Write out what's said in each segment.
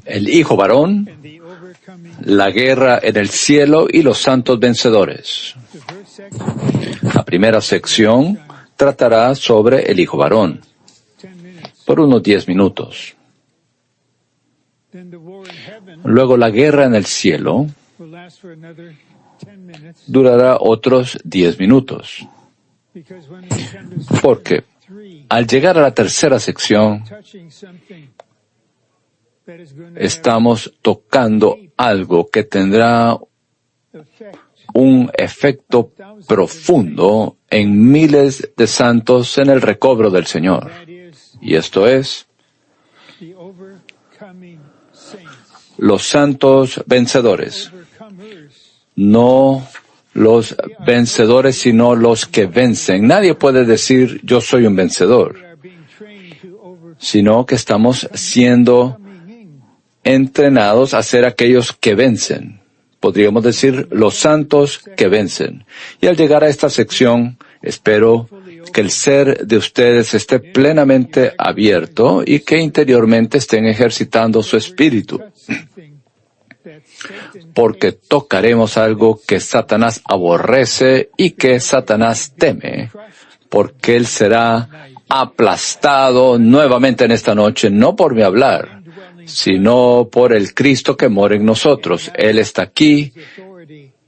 El hijo varón, la guerra en el cielo y los santos vencedores. La primera sección tratará sobre el hijo varón por unos 10 minutos. Luego la guerra en el cielo durará otros 10 minutos. Porque al llegar a la tercera sección, estamos tocando algo que tendrá un efecto profundo en miles de santos en el recobro del Señor. Y esto es los santos vencedores. No los vencedores, sino los que vencen. Nadie puede decir, yo soy un vencedor, sino que estamos siendo entrenados a ser aquellos que vencen. Podríamos decir, los santos que vencen. Y al llegar a esta sección, espero que el ser de ustedes esté plenamente abierto y que interiormente estén ejercitando su espíritu. Porque tocaremos algo que Satanás aborrece y que Satanás teme, porque él será aplastado nuevamente en esta noche, no por mi hablar, sino por el Cristo que mora en nosotros. Él está aquí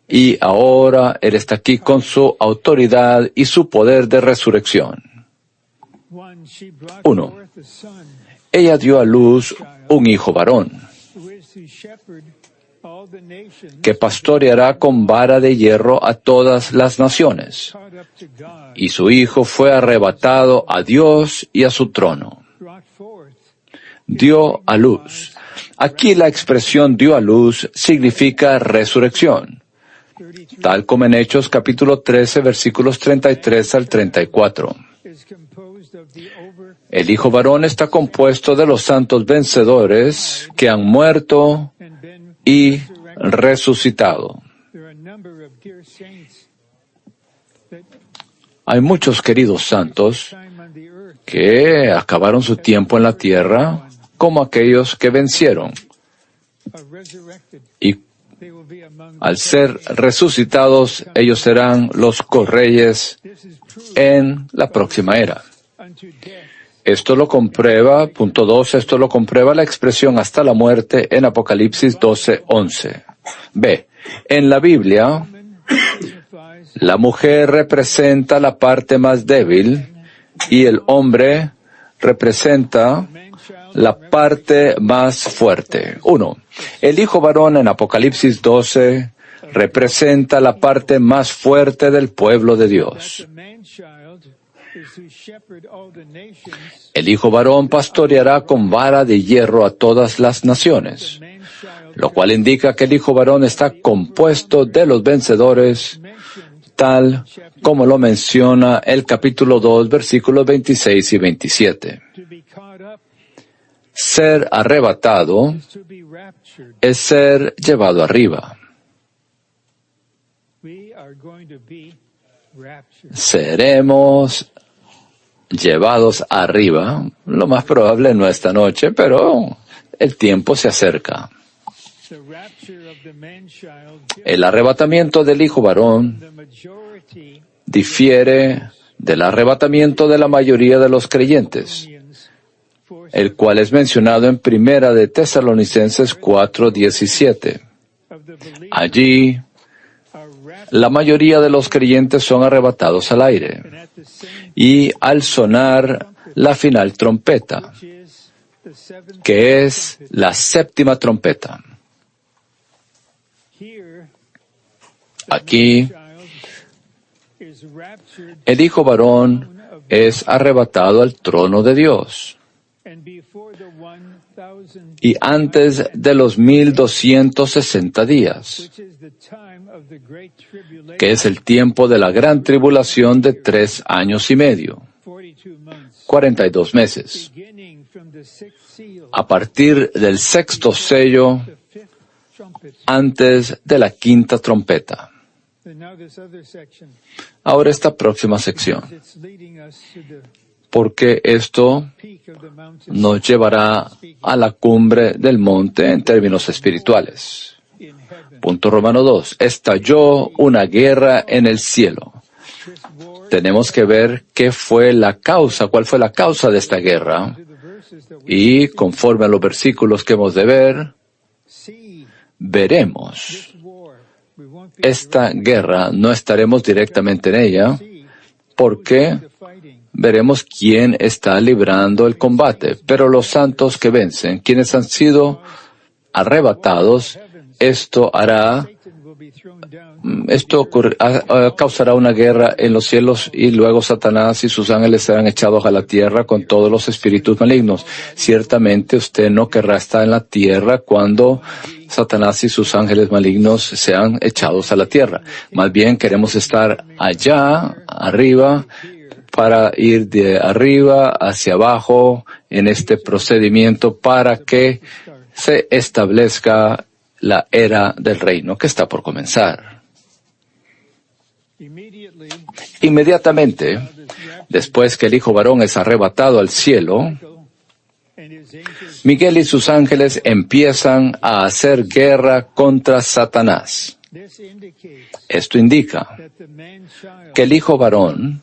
y ahora Él está aquí con su autoridad y su poder de resurrección. 1. Ella dio a luz un hijo varón, que pastoreará con vara de hierro a todas las naciones. Y su hijo fue arrebatado a Dios y a su trono. Dio a luz. Aquí la expresión dio a luz significa resurrección, tal como en Hechos capítulo 13, versículos 33 al 34. El hijo varón está compuesto de los santos vencedores que han muerto y resucitado. Hay muchos queridos santos que acabaron su tiempo en la tierra como aquellos que vencieron. Y al ser resucitados, ellos serán los correyes en la próxima era. Esto lo comprueba, punto 2, esto lo comprueba la expresión hasta la muerte en Apocalipsis 12:11. B. En la Biblia, la mujer representa la parte más débil y el hombre representa la parte más fuerte. 1. El hijo varón en Apocalipsis 12 representa la parte más fuerte del pueblo de Dios. El hijo varón pastoreará con vara de hierro a todas las naciones, lo cual indica que el hijo varón está compuesto de los vencedores, tal como lo menciona el capítulo 2, versículos 26 y 27. Ser arrebatado es ser llevado arriba. Seremos llevados arriba, lo más probable no esta noche, pero el tiempo se acerca. El arrebatamiento del hijo varón difiere del arrebatamiento de la mayoría de los creyentes, el cual es mencionado en Primera de Tesalonicenses 4:17. Allí, la mayoría de los creyentes son arrebatados al aire, y al sonar la final trompeta, que es la séptima trompeta. Aquí, el hijo varón es arrebatado al trono de Dios. Y antes de los 1260 días, que es el tiempo de la gran tribulación de 3 años y medio, 42 meses, a partir del sexto sello, antes de la quinta trompeta. Ahora esta próxima sección, porque esto nos llevará a la cumbre del monte en términos espirituales. Punto Romano 2. Estalló una guerra en el cielo. Tenemos que ver cuál fue la causa de esta guerra. Y conforme a los versículos que hemos de ver, veremos esta guerra. No estaremos directamente en ella, porque veremos quién está librando el combate. Pero los santos que vencen, quienes han sido arrebatados, esto causará una guerra en los cielos, y luego Satanás y sus ángeles serán echados a la tierra con todos los espíritus malignos. Ciertamente usted no querrá estar en la tierra cuando Satanás y sus ángeles malignos sean echados a la tierra. Más bien queremos estar allá, arriba, para ir de arriba hacia abajo en este procedimiento para que se establezca la era del reino que está por comenzar. Inmediatamente, después que el Hijo varón es arrebatado al cielo, Miguel y sus ángeles empiezan a hacer guerra contra Satanás. Esto indica que el Hijo varón,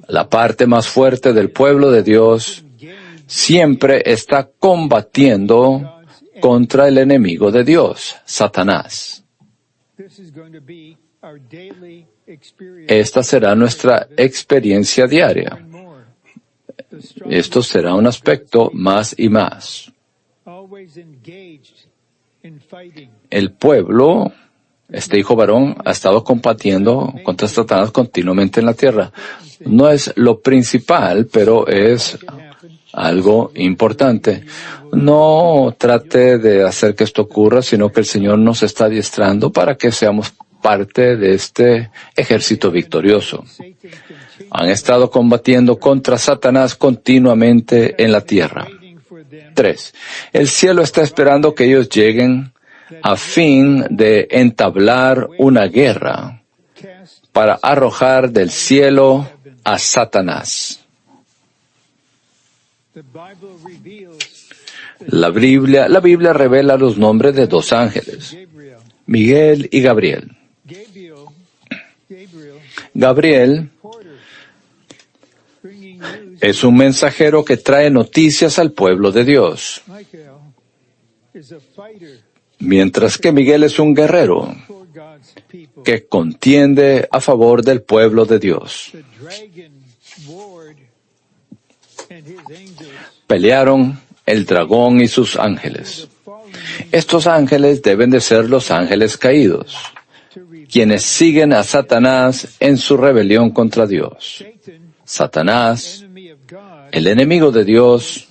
la parte más fuerte del pueblo de Dios, siempre está combatiendo contra el enemigo de Dios, Satanás. Esta será nuestra experiencia diaria. Esto será un aspecto más y más. El pueblo, este hijo varón, ha estado combatiendo contra Satanás continuamente en la tierra. No es lo principal, pero es algo importante. No trate de hacer que esto ocurra, sino que el Señor nos está adiestrando para que seamos parte de este ejército victorioso. Han estado combatiendo contra Satanás continuamente en la tierra. 3. El cielo está esperando que ellos lleguen a fin de entablar una guerra para arrojar del cielo a Satanás. La Biblia revela los nombres de dos ángeles, Miguel y Gabriel. Gabriel es un mensajero que trae noticias al pueblo de Dios, mientras que Miguel es un guerrero que contiende a favor del pueblo de Dios. Pelearon el dragón y sus ángeles. Estos ángeles deben de ser los ángeles caídos, quienes siguen a Satanás en su rebelión contra Dios. Satanás, el enemigo de Dios,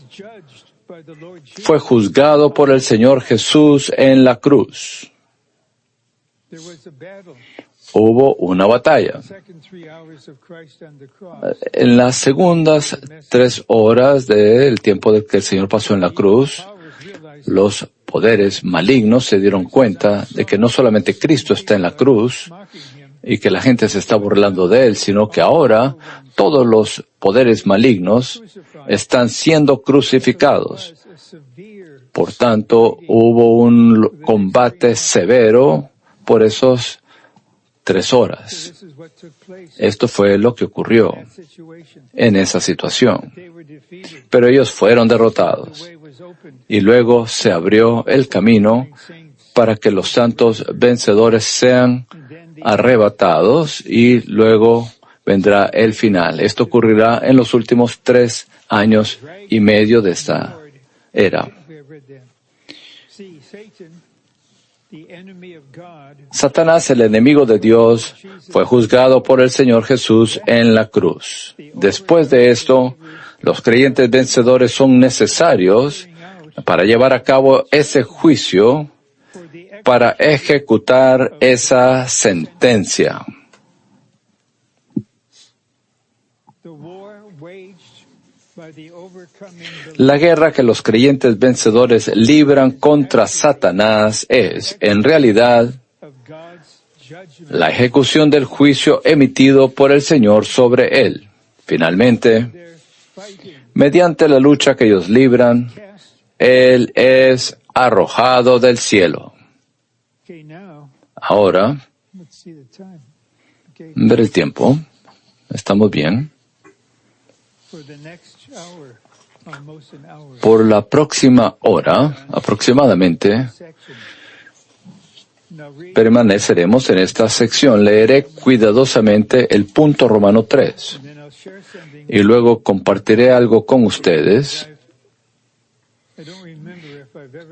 fue juzgado por el Señor Jesús en la cruz. Hubo una batalla. En las segundas 3 horas del tiempo de que el Señor pasó en la cruz, los poderes malignos se dieron cuenta de que no solamente Cristo está en la cruz y que la gente se está burlando de Él, sino que ahora todos los poderes malignos están siendo crucificados. Por tanto, hubo un combate severo por esos 3 horas. Esto fue lo que ocurrió en esa situación. Pero ellos fueron derrotados. Y luego se abrió el camino para que los santos vencedores sean arrebatados, y luego vendrá el final. Esto ocurrirá en los últimos 3 años y medio de esta era. Satanás, el enemigo de Dios, fue juzgado por el Señor Jesús en la cruz. Después de esto, los creyentes vencedores son necesarios para llevar a cabo ese juicio, para ejecutar esa sentencia. La guerra que los creyentes vencedores libran contra Satanás es, en realidad, la ejecución del juicio emitido por el Señor sobre él. Finalmente, mediante la lucha que ellos libran, él es arrojado del cielo. Ahora, ver el tiempo. ¿Estamos bien? Por la próxima hora, aproximadamente, permaneceremos en esta sección. Leeré cuidadosamente el punto Romano 3 y luego compartiré algo con ustedes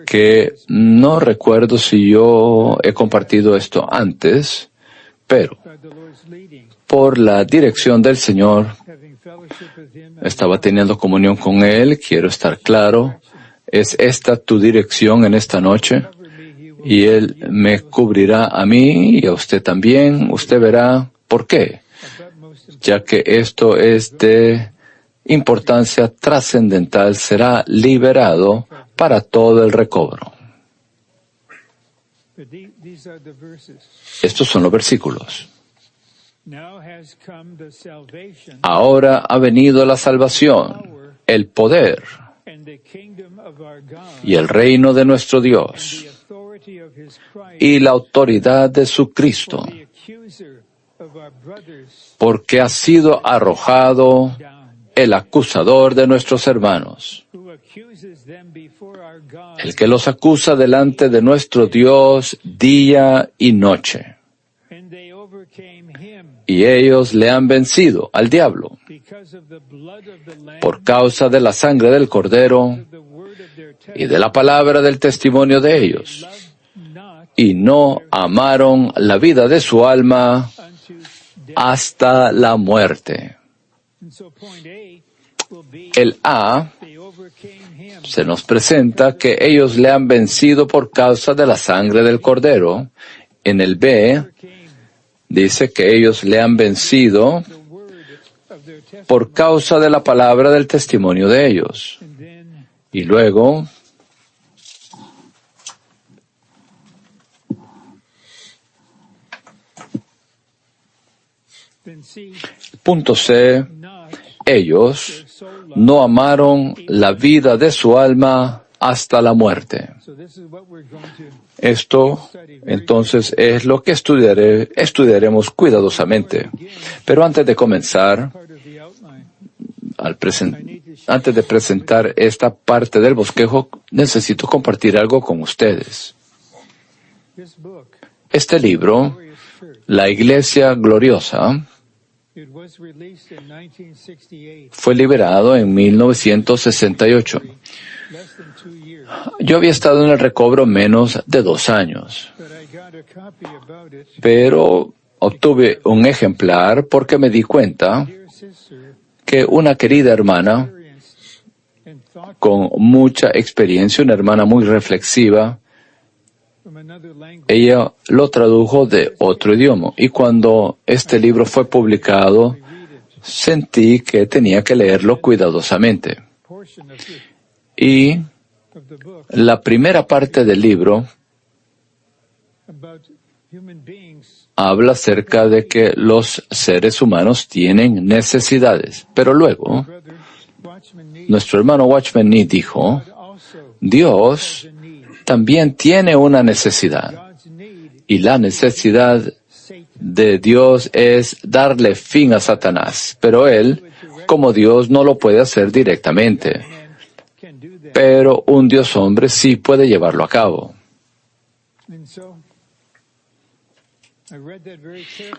que no recuerdo si yo he compartido esto antes, pero por la dirección del Señor estaba teniendo comunión con Él. Quiero estar claro, ¿es esta tu dirección en esta noche? Y Él me cubrirá a mí y a usted también. Usted verá por qué, ya que esto es de importancia trascendental, será liberado para todo el recobro. Estos son los versículos. Ahora ha venido la salvación, el poder y el reino de nuestro Dios y la autoridad de su Cristo, porque ha sido arrojado el acusador de nuestros hermanos, el que los acusa delante de nuestro Dios día y noche. Y ellos le han vencido al diablo por causa de la sangre del Cordero y de la palabra del testimonio de ellos, y no amaron la vida de su alma hasta la muerte. El A se nos presenta que ellos le han vencido por causa de la sangre del Cordero. En el B dice que ellos le han vencido por causa de la palabra del testimonio de ellos. Y luego, punto C, ellos no amaron la vida de su alma hasta la muerte. Esto, entonces, es lo que estudiaremos cuidadosamente. Pero antes de comenzar, antes de presentar esta parte del bosquejo, necesito compartir algo con ustedes. Este libro, La Iglesia Gloriosa, fue liberado en 1968. Yo había estado en el recobro menos de 2 años, pero obtuve un ejemplar porque me di cuenta que una querida hermana con mucha experiencia, una hermana muy reflexiva, ella lo tradujo de otro idioma, y cuando este libro fue publicado, sentí que tenía que leerlo cuidadosamente. Y la primera parte del libro habla acerca de que los seres humanos tienen necesidades, pero luego nuestro hermano Watchman Nee dijo, Dios también tiene una necesidad, y la necesidad de Dios es darle fin a Satanás, pero Él, como Dios, no lo puede hacer directamente, pero un Dios hombre sí puede llevarlo a cabo.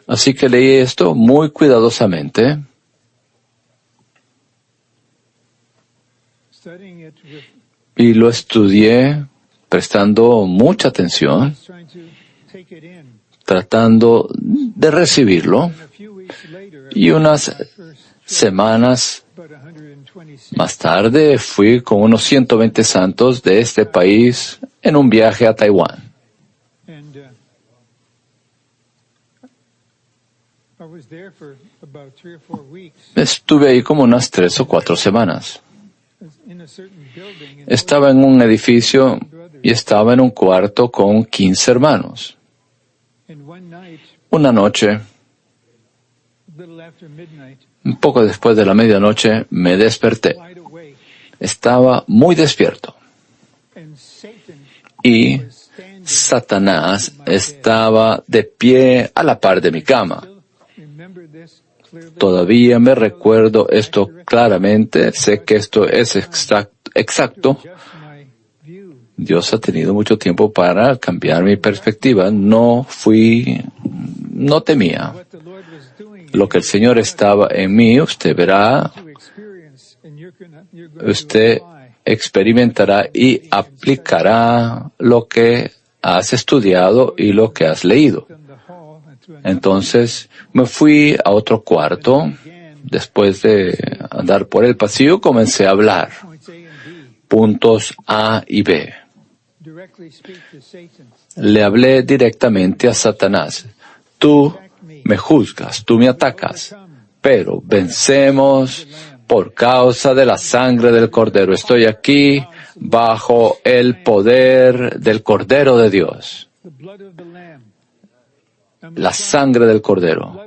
Así que leí esto muy cuidadosamente, y lo estudié prestando mucha atención, tratando de recibirlo, y unas semanas más tarde fui con unos 120 santos de este país en un viaje a Taiwán. Estuve ahí como unas 3 o 4 semanas. Estaba en un edificio y estaba en un cuarto con 15 hermanos. Una noche, un poco después de la medianoche, me desperté. Estaba muy despierto. Y Satanás estaba de pie a la par de mi cama. Todavía me recuerdo esto claramente. Sé que esto es exacto. Dios ha tenido mucho tiempo para cambiar mi perspectiva. No temía. Lo que el Señor estaba en mí, usted verá, usted experimentará y aplicará lo que has estudiado y lo que has leído. Entonces me fui a otro cuarto. Después de andar por el pasillo, comencé a hablar. Puntos A y B. Le hablé directamente a Satanás. Tú me juzgas, tú me atacas, pero vencemos por causa de la sangre del Cordero. Estoy aquí bajo el poder del Cordero de Dios. La sangre del Cordero.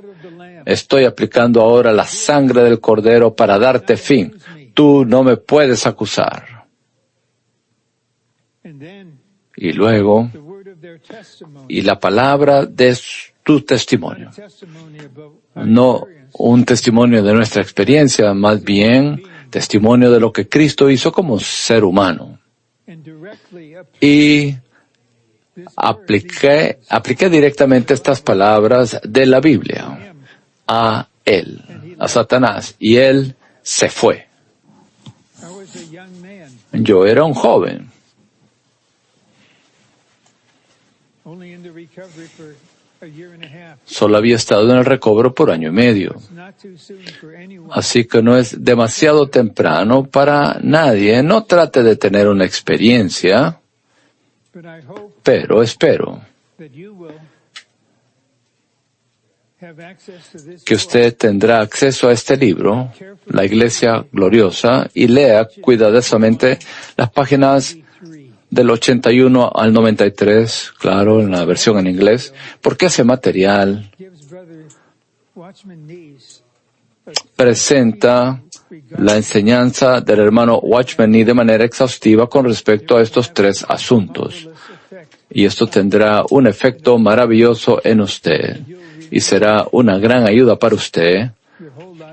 Estoy aplicando ahora la sangre del Cordero para darte fin. Tú no me puedes acusar. Y luego, y la palabra de tu testimonio. No un testimonio de nuestra experiencia, más bien testimonio de lo que Cristo hizo como ser humano. Y apliqué directamente estas palabras de la Biblia a él, a Satanás, y él se fue. Yo era un joven. Solo había estado en el recobro por 1 año y medio. Así que no es demasiado temprano para nadie. No trate de tener una experiencia, pero espero que usted tendrá acceso a este libro, La Iglesia Gloriosa, y lea cuidadosamente las páginas del 81 al 93, claro, en la versión en inglés, porque ese material presenta la enseñanza del hermano Watchman Nee de manera exhaustiva con respecto a estos 3 asuntos. Y esto tendrá un efecto maravilloso en usted y será una gran ayuda para usted,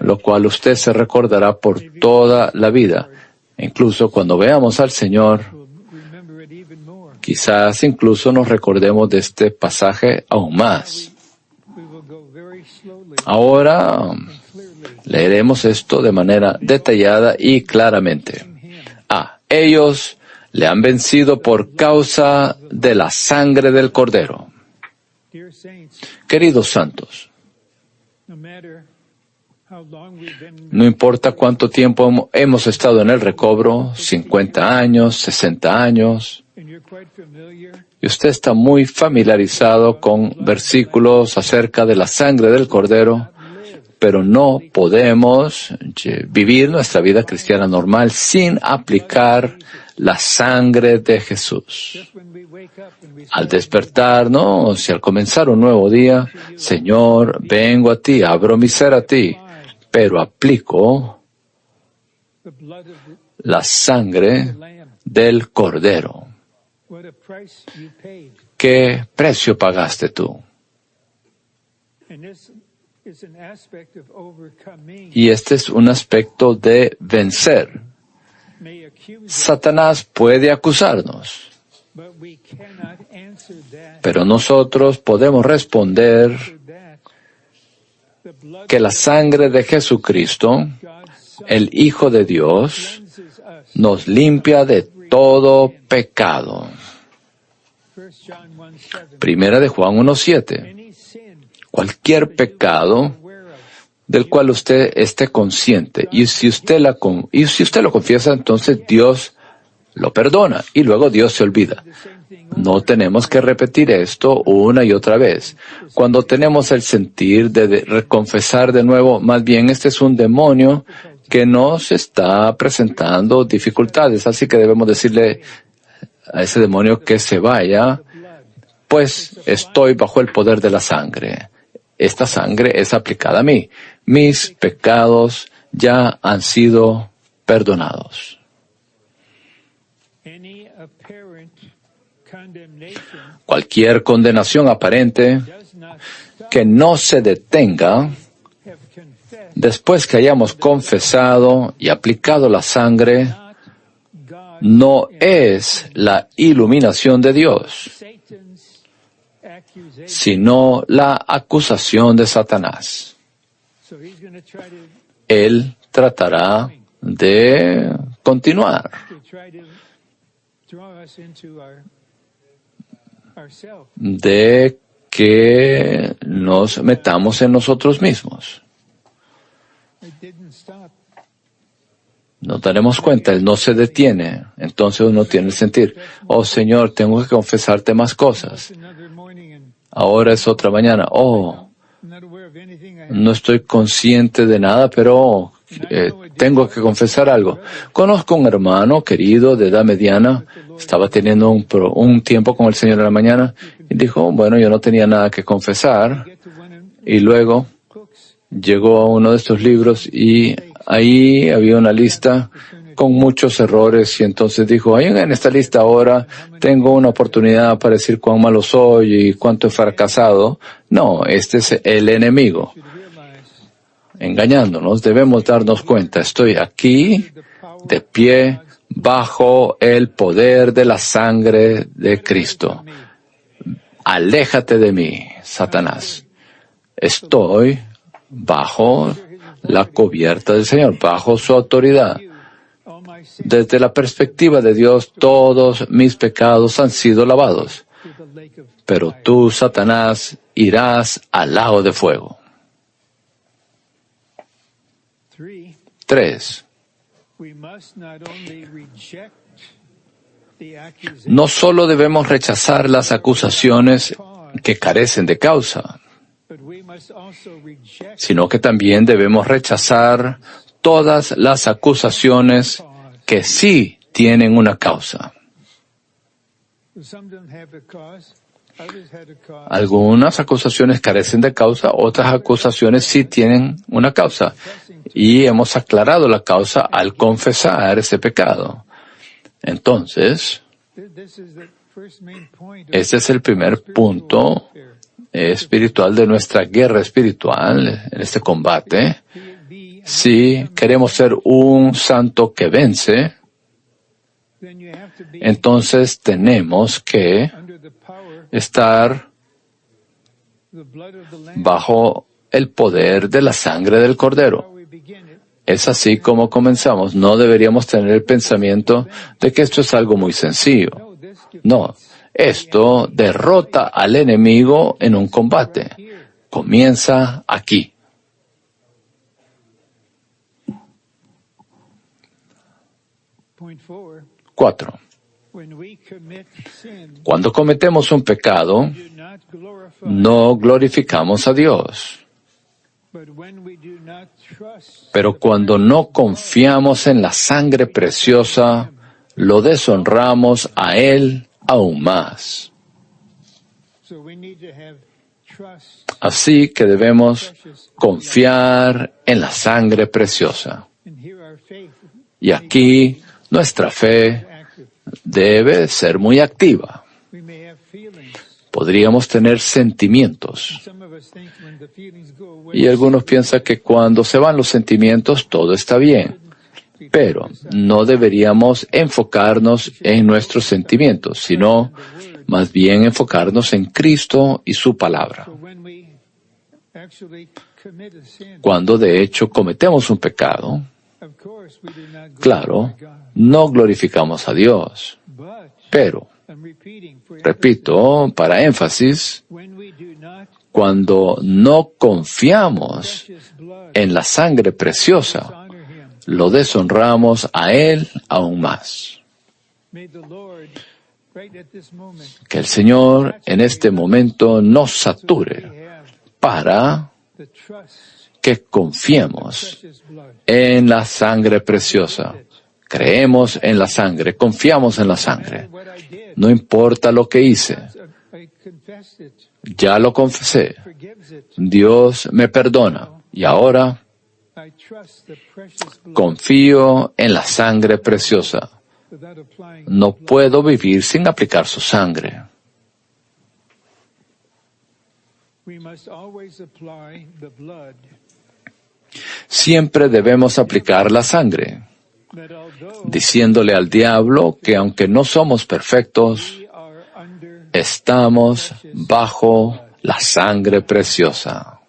lo cual usted se recordará por toda la vida. Incluso cuando veamos al Señor, quizás incluso nos recordemos de este pasaje aún más. Ahora leeremos esto de manera detallada y claramente. Ellos le han vencido por causa de la sangre del Cordero. Queridos santos, no importa cuánto tiempo hemos estado en el recobro, 50 años, 60 años, y usted está muy familiarizado con versículos acerca de la sangre del Cordero, pero no podemos vivir nuestra vida cristiana normal sin aplicar la sangre de Jesús. Al despertarnos y al comenzar un nuevo día, Señor, vengo a ti, abro mi ser a ti, pero aplico la sangre del Cordero. ¿Qué precio pagaste tú? Y este es un aspecto de vencer. Satanás puede acusarnos, pero nosotros podemos responder que la sangre de Jesucristo, el Hijo de Dios, nos limpia de todo pecado. Primera de Juan 1:7. Cualquier pecado del cual usted esté consciente, y si usted lo confiesa, entonces Dios lo perdona y luego Dios se olvida. No tenemos que repetir esto una y otra vez. Cuando tenemos el sentir de reconfesar de nuevo, más bien este es un demonio que nos está presentando dificultades, así que debemos decirle a ese demonio que se vaya, pues estoy bajo el poder de la sangre. Esta sangre es aplicada a mí. Mis pecados ya han sido perdonados. Cualquier condenación aparente que no se detenga después que hayamos confesado y aplicado la sangre no es la iluminación de Dios, sino la acusación de Satanás. Él tratará de continuar, de que nos metamos en nosotros mismos. Nos daremos cuenta, Él no se detiene. Entonces uno tiene el sentir, oh Señor, tengo que confesarte más cosas. Ahora es otra mañana, no estoy consciente de nada, pero tengo que confesar algo. Conozco un hermano querido de edad mediana, estaba teniendo un tiempo con el Señor en la mañana y dijo, bueno, yo no tenía nada que confesar. Y luego llegó a uno de estos libros y ahí había una lista con muchos errores y entonces dijo, en esta lista ahora tengo una oportunidad para decir cuán malo soy y cuánto he fracasado. No, este es el enemigo. Engañándonos, debemos darnos cuenta, estoy aquí, de pie, bajo el poder de la sangre de Cristo. Aléjate de mí, Satanás. Estoy bajo la cubierta del Señor, bajo su autoridad. Desde la perspectiva de Dios, todos mis pecados han sido lavados. Pero tú, Satanás, irás al lago de fuego. 3. No solo debemos rechazar las acusaciones que carecen de causa, sino que también debemos rechazar todas las acusaciones que sí tienen una causa. Algunas acusaciones carecen de causa, otras acusaciones sí tienen una causa. Y hemos aclarado la causa al confesar ese pecado. Entonces, este es el primer punto espiritual de nuestra guerra espiritual, en este combate. Si queremos ser un santo que vence, entonces tenemos que estar bajo el poder de la sangre del Cordero. Es así como comenzamos. No deberíamos tener el pensamiento de que esto es algo muy sencillo. No, esto derrota al enemigo en un combate. Comienza aquí. Cuatro. Cuando cometemos un pecado, no glorificamos a Dios. Pero cuando no confiamos en la sangre preciosa, lo deshonramos a Él aún más. Así que debemos confiar en la sangre preciosa. Y aquí nuestra fe debe ser muy activa. Podríamos tener sentimientos. Y algunos piensan que cuando se van los sentimientos todo está bien. Pero no deberíamos enfocarnos en nuestros sentimientos, sino más bien enfocarnos en Cristo y su palabra. Cuando de hecho cometemos un pecado, claro, no glorificamos a Dios. Pero, repito, para énfasis, cuando no confiamos en la sangre preciosa, lo deshonramos a Él aún más. Que el Señor en este momento nos sature para que confiemos en la sangre preciosa. Creemos en la sangre, confiamos en la sangre. No importa lo que hice. Ya lo confesé. Dios me perdona. Y ahora confío en la sangre preciosa. No puedo vivir sin aplicar su sangre. Siempre debemos aplicar la sangre, diciéndole al diablo que aunque no somos perfectos, estamos bajo la sangre preciosa.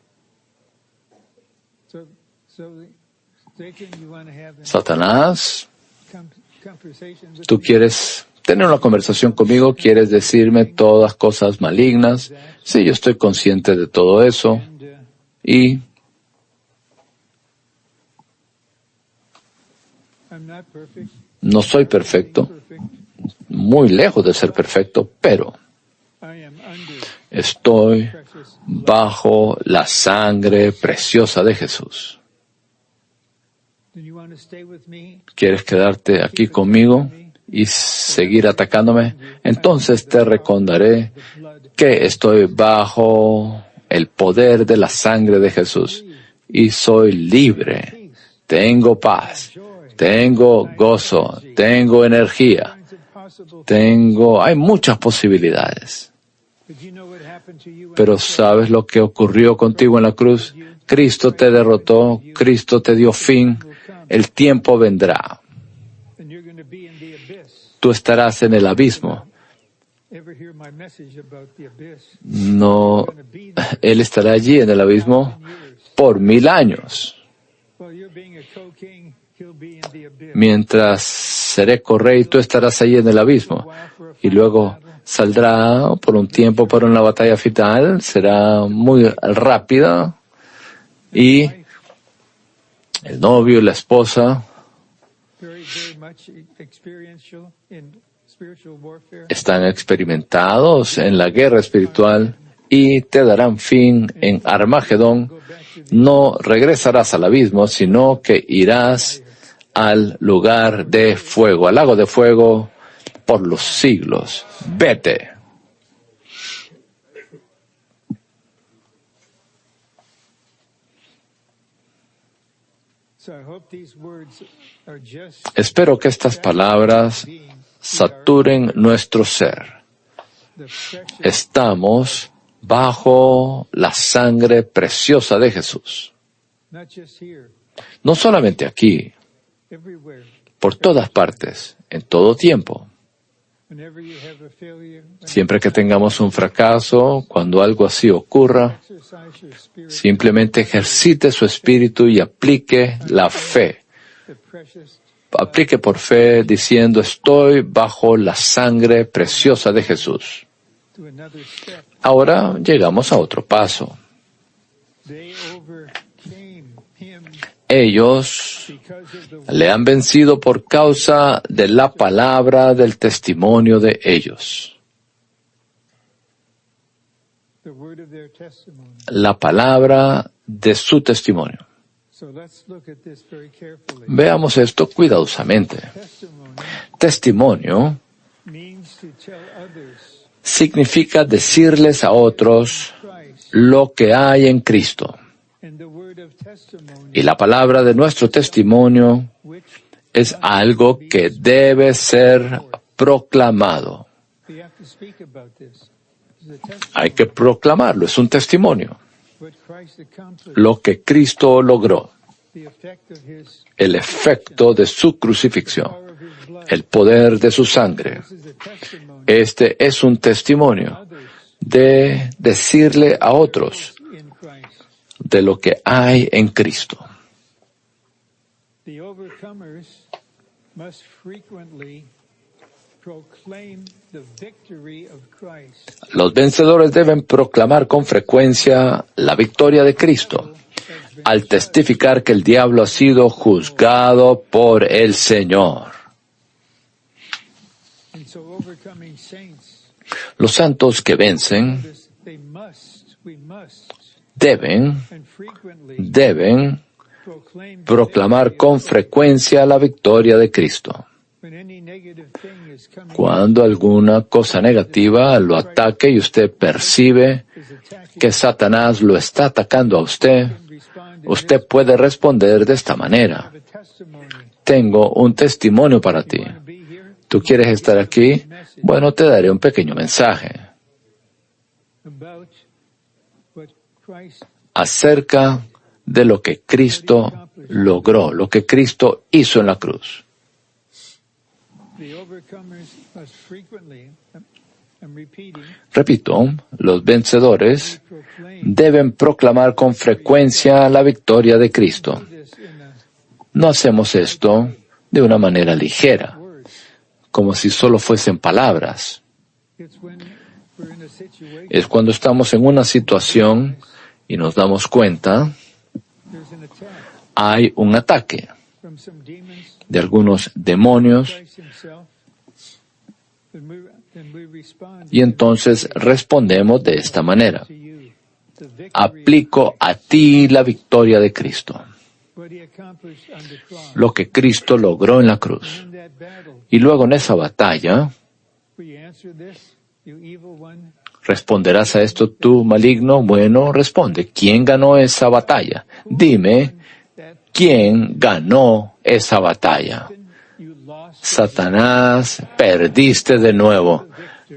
Satanás, tú quieres tener una conversación conmigo, quieres decirme todas cosas malignas. Sí, yo estoy consciente de todo eso. Y no soy perfecto, muy lejos de ser perfecto, pero estoy bajo la sangre preciosa de Jesús. ¿Quieres quedarte aquí conmigo y seguir atacándome? Entonces te recordaré que estoy bajo el poder de la sangre de Jesús y soy libre. Tengo paz, tengo gozo, tengo energía, hay muchas posibilidades. Pero ¿sabes lo que ocurrió contigo en la cruz? Cristo te derrotó, Cristo te dio fin, el tiempo vendrá. Tú estarás en el abismo. No, Él estará allí en el abismo por 1000 años. Mientras seré correy, tú estarás allí en el abismo. Y luego saldrá por un tiempo para una batalla final, será muy rápida. Y el novio y la esposa están experimentados en la guerra espiritual y te darán fin en Armagedón. No regresarás al abismo, sino que irás al lugar de fuego, al lago de fuego por los siglos. Vete. Espero que estas palabras saturen nuestro ser. Estamos bajo la sangre preciosa de Jesús. No solamente aquí, por todas partes, en todo tiempo. Siempre que tengamos un fracaso, cuando algo así ocurra, simplemente ejercite su espíritu y aplique la fe. Aplique por fe diciendo, estoy bajo la sangre preciosa de Jesús. Ahora llegamos a otro paso. Ellos le han vencido por causa de la palabra del testimonio de ellos. La palabra de su testimonio. Veamos esto cuidadosamente. Testimonio significa decirles a otros lo que hay en Cristo. Y la palabra de nuestro testimonio es algo que debe ser proclamado. Hay que proclamarlo, es un testimonio. Lo que Cristo logró, el efecto de su crucifixión, el poder de su sangre. Este es un testimonio de decirle a otros de lo que hay en Cristo. Los vencedores deben proclamar con frecuencia la victoria de Cristo, al testificar que el diablo ha sido juzgado por el Señor. Los santos que vencen deben proclamar con frecuencia la victoria de Cristo. Cuando alguna cosa negativa lo ataque y usted percibe que Satanás lo está atacando a usted, usted puede responder de esta manera: tengo un testimonio para ti. ¿Tú quieres estar aquí? Bueno, te daré un pequeño mensaje acerca de lo que Cristo logró, lo que Cristo hizo en la cruz. Repito, los vencedores deben proclamar con frecuencia la victoria de Cristo. No hacemos esto de una manera ligera, como si solo fuesen palabras. Es cuando estamos en una situación y nos damos cuenta, hay un ataque de algunos demonios, y entonces respondemos de esta manera: aplico a ti la victoria de Cristo, lo que Cristo logró en la cruz. Y luego en esa batalla, ¿responderás a esto tú, maligno? Bueno, responde: ¿quién ganó esa batalla? Dime, ¿quién ganó esa batalla? Satanás, perdiste de nuevo.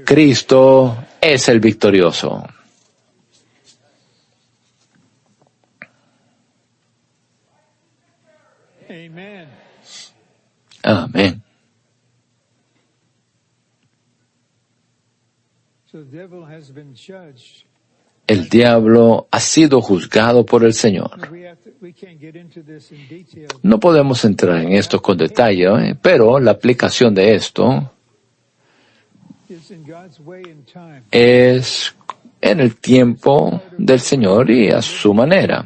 Cristo es el victorioso. Amén. El diablo ha sido juzgado por el Señor. No podemos entrar en esto con detalle, pero la aplicación de esto es en el tiempo del Señor y a su manera.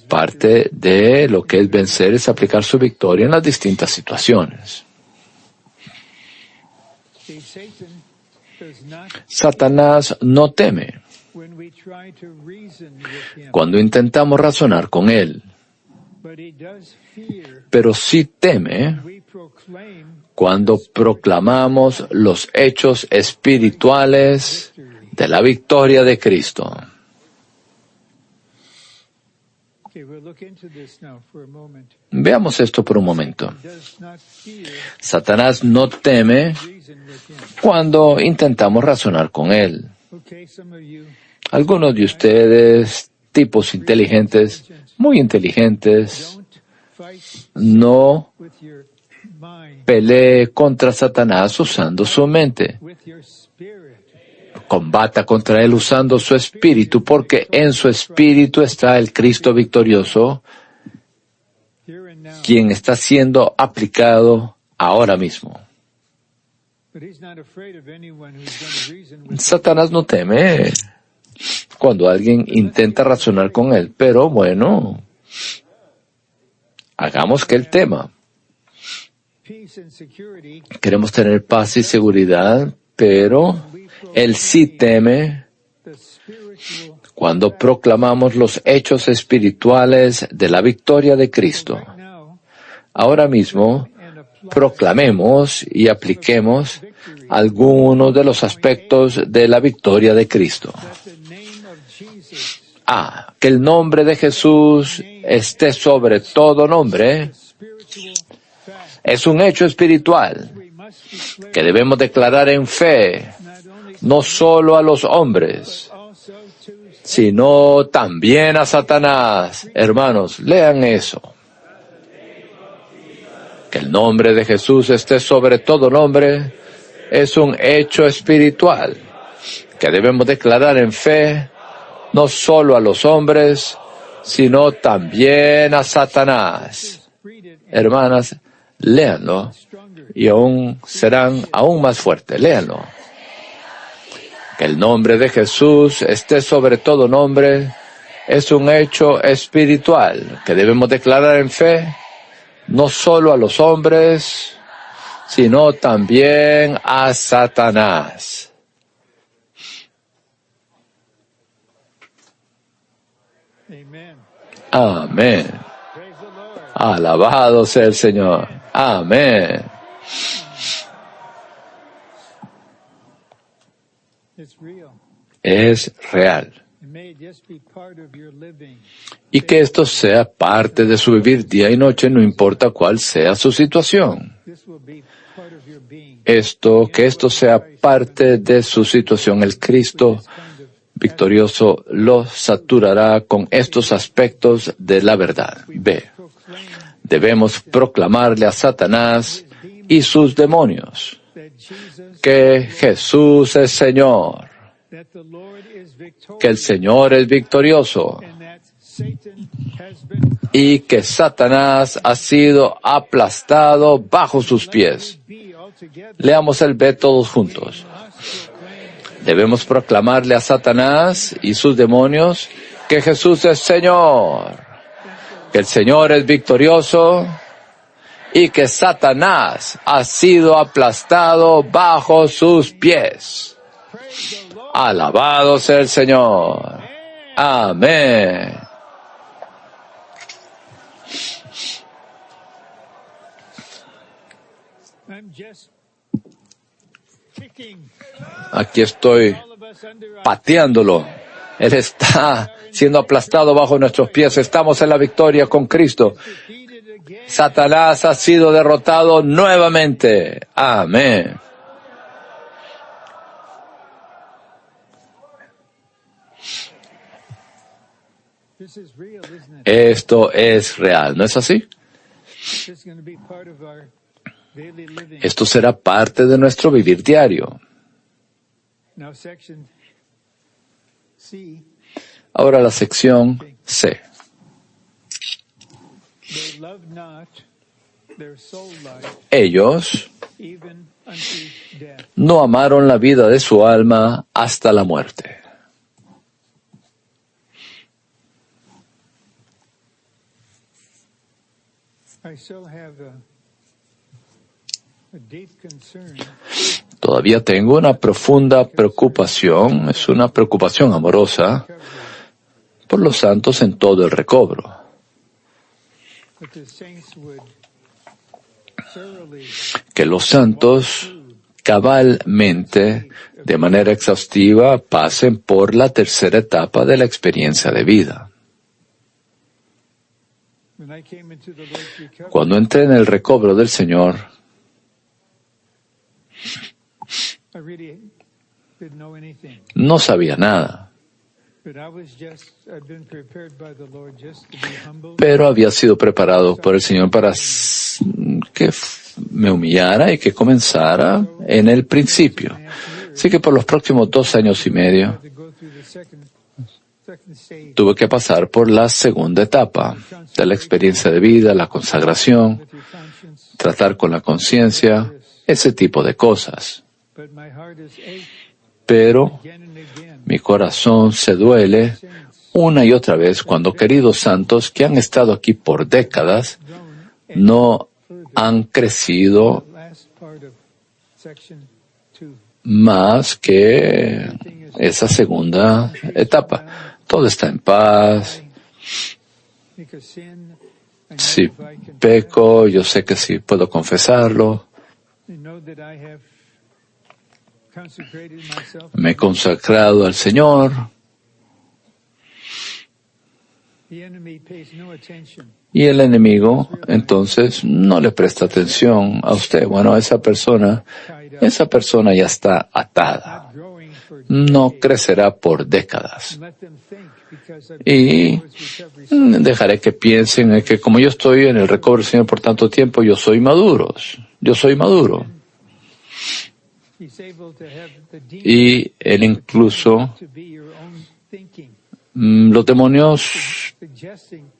Parte de lo que es vencer es aplicar su victoria en las distintas situaciones. Satanás no teme cuando intentamos razonar con él, pero sí teme cuando proclamamos los hechos espirituales de la victoria de Cristo. Veamos esto por un momento. Satanás no teme cuando intentamos razonar con él. Algunos de ustedes, tipos inteligentes, muy inteligentes, no pelee contra Satanás usando su mente. Combata contra él usando su espíritu, porque en su espíritu está el Cristo victorioso, quien está siendo aplicado ahora mismo. Satanás no teme cuando alguien intenta razonar con él, pero bueno, hagamos que él tema. Queremos tener paz y seguridad, pero él sí teme cuando proclamamos los hechos espirituales de la victoria de Cristo. Ahora mismo, proclamemos y apliquemos algunos de los aspectos de la victoria de Cristo. Que el nombre de Jesús esté sobre todo nombre. Es un hecho espiritual que debemos declarar en fe, no solo a los hombres, sino también a Satanás. Hermanos, lean eso. Que el nombre de Jesús esté sobre todo nombre es un hecho espiritual que debemos declarar en fe, no solo a los hombres, sino también a Satanás. Hermanas, léanlo y aún serán aún más fuertes. Léanlo. Que el nombre de Jesús esté sobre todo nombre es un hecho espiritual que debemos declarar en fe, no solo a los hombres, sino también a Satanás. Amén. Alabado sea el Señor. Amén. Es real. Y que esto sea parte de su vivir día y noche, no importa cuál sea su situación. Que esto sea parte de su situación. El Cristo victorioso lo saturará con estos aspectos de la verdad. B. Debemos proclamarle a Satanás y sus demonios que Jesús es Señor, que el Señor es victorioso y que Satanás ha sido aplastado bajo sus pies. Leamos el B todos juntos. Debemos proclamarle a Satanás y sus demonios que Jesús es Señor, que el Señor es victorioso y que Satanás ha sido aplastado bajo sus pies. Alabado sea el Señor. Amén. Aquí estoy pateándolo. Él está siendo aplastado bajo nuestros pies. Estamos en la victoria con Cristo. Satanás ha sido derrotado nuevamente. Amén. Esto es real, ¿no es así? Esto será parte de nuestro vivir diario. Ahora la sección C. Ellos no amaron la vida de su alma hasta la muerte. Todavía tengo una profunda preocupación, es una preocupación amorosa por los santos en todo el recobro. Que los santos cabalmente, de manera exhaustiva, pasen por la tercera etapa de la experiencia de vida. Cuando entré en el recobro del Señor, no sabía nada, pero había sido preparado por el Señor para que me humillara y que comenzara en el principio. Así que por los próximos 2 años y medio tuve que pasar por la segunda etapa de la experiencia de vida, la consagración, tratar con la conciencia, ese tipo de cosas. Pero mi corazón se duele una y otra vez cuando queridos santos que han estado aquí por décadas no han crecido más que esa segunda etapa. Todo está en paz. Si peco, yo sé que sí puedo confesarlo. Me he consagrado al Señor. Y el enemigo, entonces, no le presta atención a usted. Bueno, esa persona ya está atada. No crecerá por décadas. Y dejaré que piensen que como yo estoy en el recobro del Señor por tanto tiempo, yo soy maduro. Y él incluso, los demonios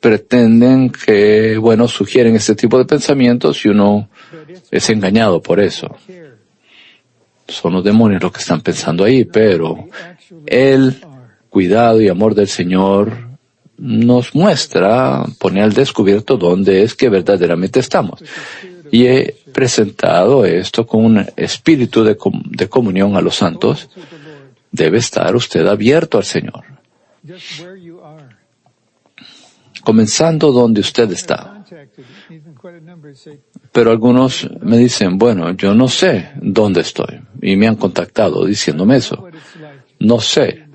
pretenden que, sugieren este tipo de pensamientos y uno es engañado por eso. Son los demonios los que están pensando ahí, pero el cuidado y amor del Señor nos muestra, pone al descubierto dónde es que verdaderamente estamos. Y he presentado esto con un espíritu de comunión a los santos. Debe estar usted abierto al Señor. Comenzando donde usted está. Pero algunos me dicen, bueno, yo no sé dónde estoy. Y me han contactado diciéndome eso. No sé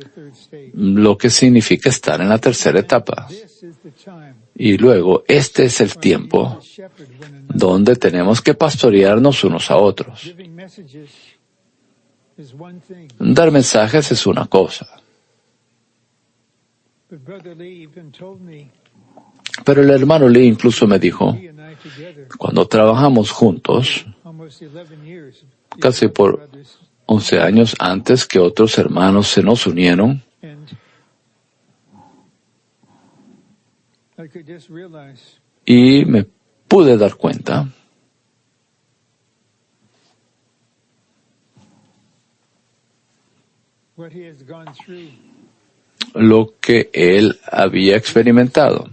lo que significa estar en la tercera etapa. Y luego, este es el tiempo donde tenemos que pastorearnos unos a otros. Dar mensajes es una cosa. Pero el hermano Lee incluso me dijo, cuando trabajamos juntos, casi por 11 años antes que otros hermanos se nos unieron, y me pude dar cuenta lo que él había experimentado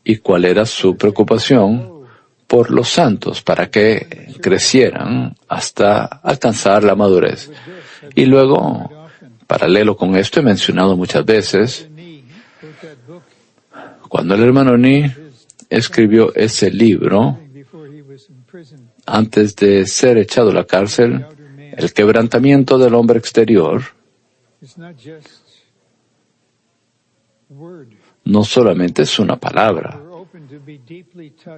y cuál era su preocupación por los santos para que crecieran hasta alcanzar la madurez. Y luego, paralelo con esto, he mencionado muchas veces, cuando el hermano Ni escribió ese libro, antes de ser echado a la cárcel, el quebrantamiento del hombre exterior, no solamente es una palabra.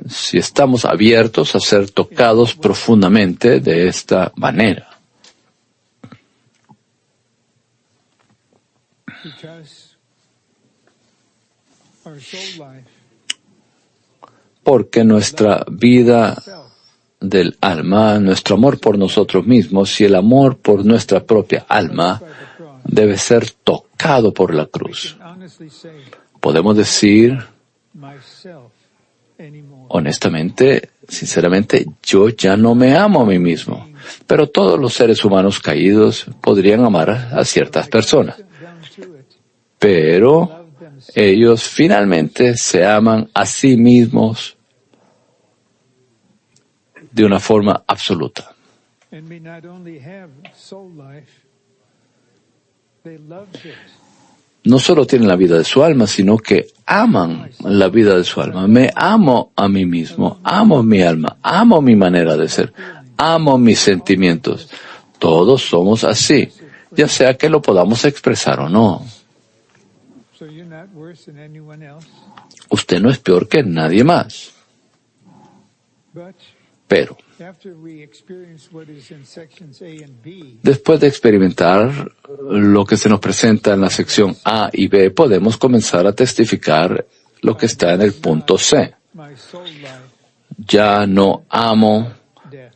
Si estamos abiertos a ser tocados profundamente de esta manera. Porque nuestra vida del alma, nuestro amor por nosotros mismos y el amor por nuestra propia alma debe ser tocado por la cruz. Podemos decir, honestamente, sinceramente, yo ya no me amo a mí mismo. Pero todos los seres humanos caídos podrían amar a ciertas personas. Pero ellos finalmente se aman a sí mismos de una forma absoluta. No solo tienen la vida de su alma, sino que aman la vida de su alma. Me amo a mí mismo, amo mi alma, amo mi manera de ser, amo mis sentimientos. Todos somos así, ya sea que lo podamos expresar o no. Usted no es peor que nadie más. Pero, después de experimentar lo que se nos presenta en la sección A y B, podemos comenzar a testificar lo que está en el punto C. Ya no amo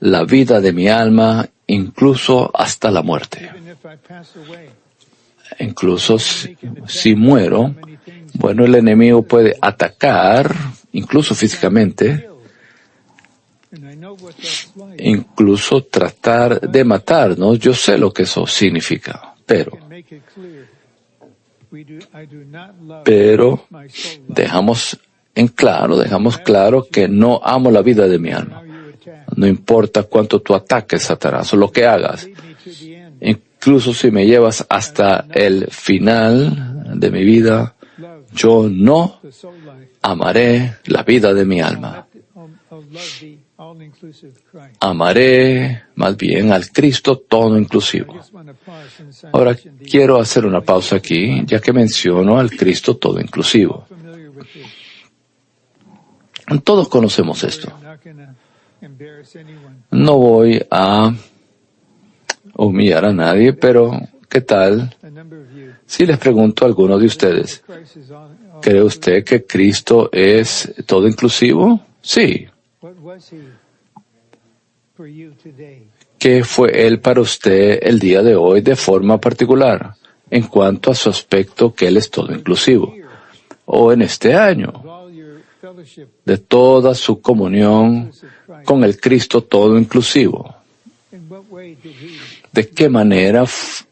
la vida de mi alma, incluso hasta la muerte. Incluso si muero, bueno, el enemigo puede atacar, incluso físicamente, incluso tratar de matarnos. Yo sé lo que eso significa, pero dejamos claro que no amo la vida de mi alma. No importa cuánto tú ataques, Satanás, o lo que hagas. Incluso si me llevas hasta el final de mi vida, yo no amaré la vida de mi alma. Amaré más bien al Cristo todo inclusivo. Ahora quiero hacer una pausa aquí, ya que menciono al Cristo todo inclusivo. Todos conocemos esto. No voy a humillar a nadie, pero ¿qué tal si les pregunto a alguno de ustedes? ¿Cree usted que Cristo es todo inclusivo? Sí. ¿Qué fue Él para usted el día de hoy de forma particular, en cuanto a su aspecto que Él es todo inclusivo? O en este año, de toda su comunión con el Cristo todo inclusivo. ¿De qué manera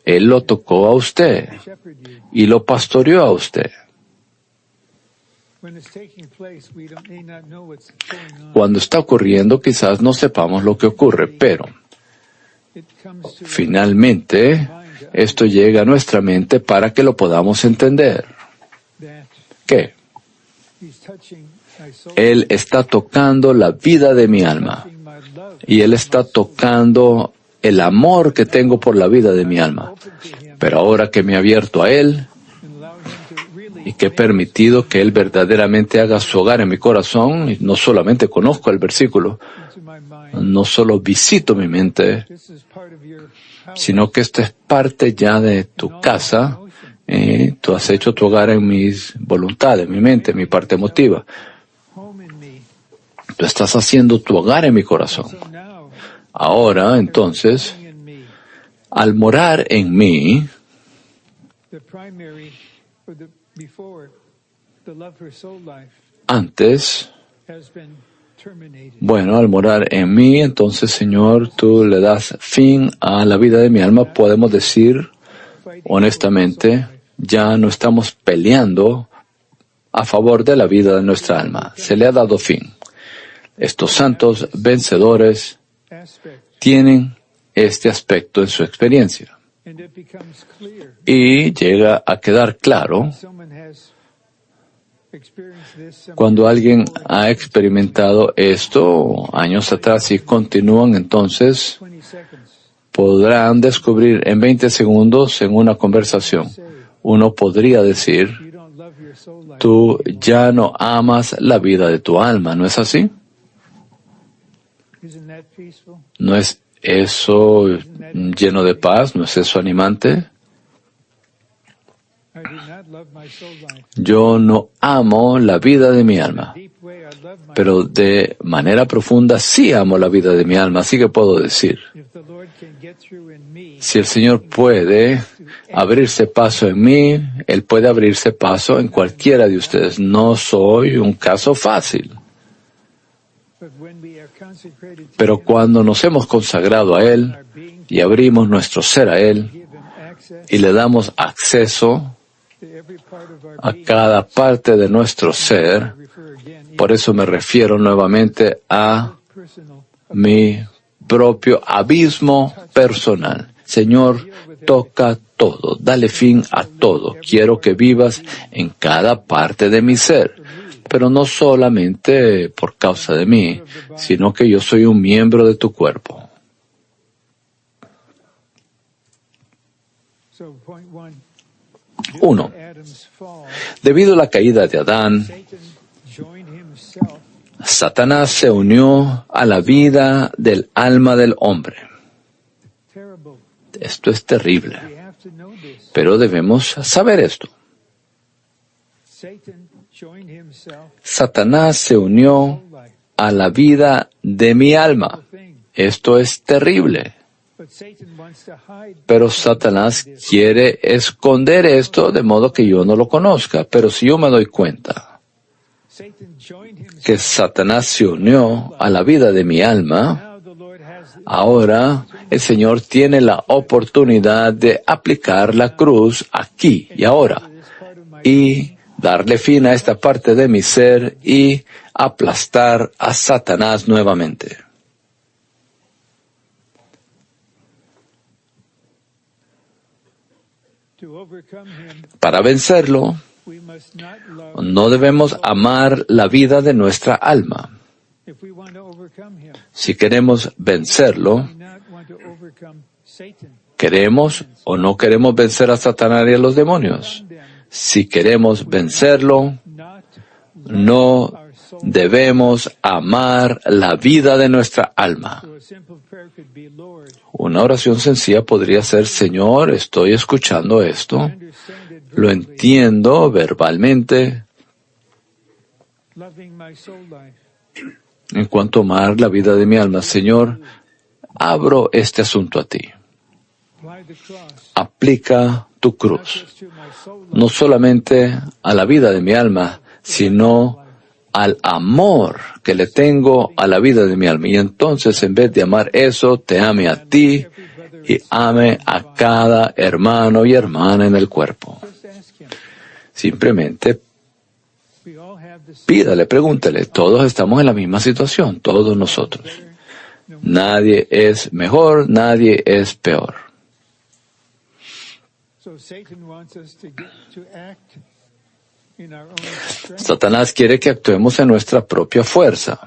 Él lo tocó a usted y lo pastoreó a usted? Cuando está ocurriendo, quizás no sepamos lo que ocurre, pero finalmente esto llega a nuestra mente para que lo podamos entender. ¿Qué? Él está tocando la vida de mi alma. y Él está tocando el amor que tengo por la vida de mi alma. Pero ahora que me he abierto a Él y que he permitido que Él verdaderamente haga su hogar en mi corazón, y no solamente conozco el versículo, no solo visito mi mente, sino que esto es parte ya de tu casa. Tú has hecho tu hogar en mis voluntades, en mi mente, en mi parte emotiva. Tú estás haciendo tu hogar en mi corazón. Ahora, entonces, al morar en mí, antes, al morar en mí, entonces, Señor, tú le das fin a la vida de mi alma. Podemos decir, honestamente, ya no estamos peleando a favor de la vida de nuestra alma. Se le ha dado fin. Estos santos vencedores tienen este aspecto en su experiencia. Y llega a quedar claro cuando alguien ha experimentado esto años atrás y continúan, entonces podrán descubrir en 20 segundos en una conversación. Uno podría decir, tú ya no amas la vida de tu alma, ¿no es así? ¿No es eso lleno de paz? ¿No es eso animante? Yo no amo la vida de mi alma, pero de manera profunda sí amo la vida de mi alma, así que puedo decir, si el Señor puede abrirse paso en mí, Él puede abrirse paso en cualquiera de ustedes. No soy un caso fácil. Pero cuando nos hemos consagrado a Él y abrimos nuestro ser a Él y le damos acceso a cada parte de nuestro ser, por eso me refiero nuevamente a mi propio abismo personal. Señor, toca todo, dale fin a todo. Quiero que vivas en cada parte de mi ser, pero no solamente por causa de mí, sino que yo soy un miembro de tu cuerpo. 1. Debido a la caída de Adán, Satanás se unió a la vida del alma del hombre. Esto es terrible, pero debemos saber esto. Satanás se unió a la vida de mi alma. Esto es terrible. Pero Satanás quiere esconder esto de modo que yo no lo conozca. Pero si yo me doy cuenta que Satanás se unió a la vida de mi alma, ahora el Señor tiene la oportunidad de aplicar la cruz aquí y ahora y darle fin a esta parte de mi ser y aplastar a Satanás nuevamente. Para vencerlo, no debemos amar la vida de nuestra alma. Si queremos vencerlo, ¿queremos o no queremos vencer a Satanás y a los demonios? Si queremos vencerlo, no debemos amar la vida de nuestra alma. Una oración sencilla podría ser, Señor, estoy escuchando esto, lo entiendo verbalmente, en cuanto a amar la vida de mi alma. Señor, abro este asunto a ti. Aplica tu cruz, no solamente a la vida de mi alma, sino al amor que le tengo a la vida de mi alma. Y entonces, en vez de amar eso, te ame a ti y ame a cada hermano y hermana en el cuerpo. Simplemente pídale, pregúntale. Todos estamos en la misma situación, todos nosotros. Nadie es mejor, nadie es peor. Satanás quiere que actuemos en nuestra propia fuerza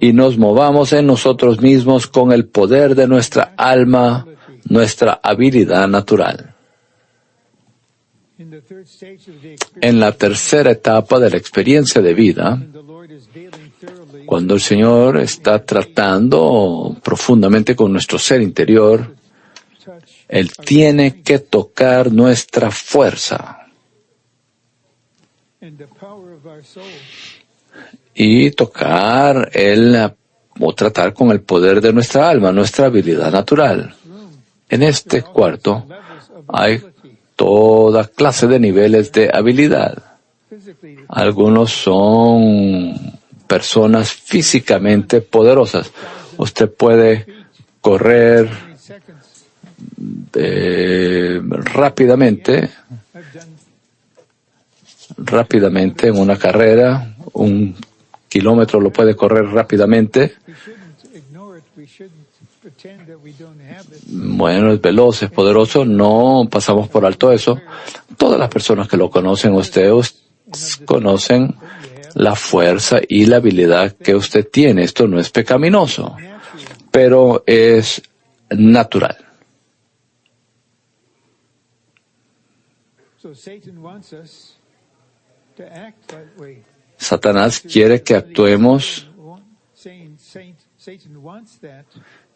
y nos movamos en nosotros mismos con el poder de nuestra alma, nuestra habilidad natural. En la tercera etapa de la experiencia de vida, cuando el Señor está tratando profundamente con nuestro ser interior, Él tiene que tocar nuestra fuerza y tocar o tratar con el poder de nuestra alma, nuestra habilidad natural. En este cuarto hay toda clase de niveles de habilidad. Algunos son personas físicamente poderosas. Usted puede correr rápidamente en una carrera, 1 kilómetro lo puede correr rápidamente. Bueno, es veloz, es poderoso, no pasamos por alto eso. Todas las personas que lo conocen, ustedes conocen la fuerza y la habilidad que usted tiene. Esto no es pecaminoso, pero es natural. Satanás quiere que actuemos.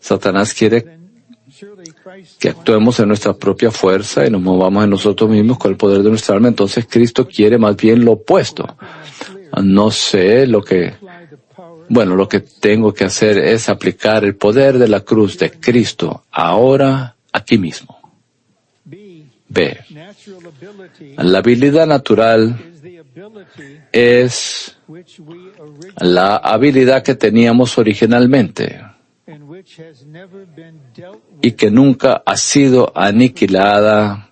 Satanás quiere que actuemos en nuestra propia fuerza y nos movamos en nosotros mismos con el poder de nuestra alma. Entonces Cristo quiere más bien lo opuesto. No sé lo que tengo que hacer es aplicar el poder de la cruz de Cristo ahora, aquí mismo. B. La habilidad natural es la habilidad que teníamos originalmente y que nunca ha sido aniquilada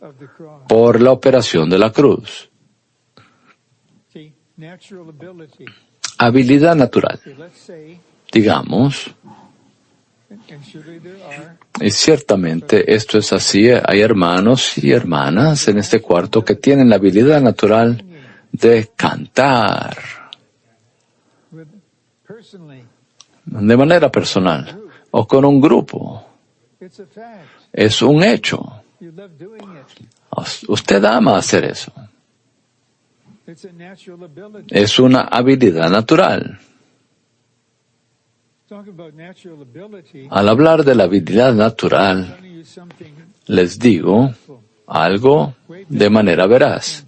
por la operación de la cruz. Habilidad natural. Digamos, y ciertamente esto es así, hay hermanos y hermanas en este cuarto que tienen la habilidad natural de cantar de manera personal o con un grupo. Es un hecho. Usted ama hacer eso. Es una habilidad natural. Al hablar de la habilidad natural, les digo algo de manera veraz.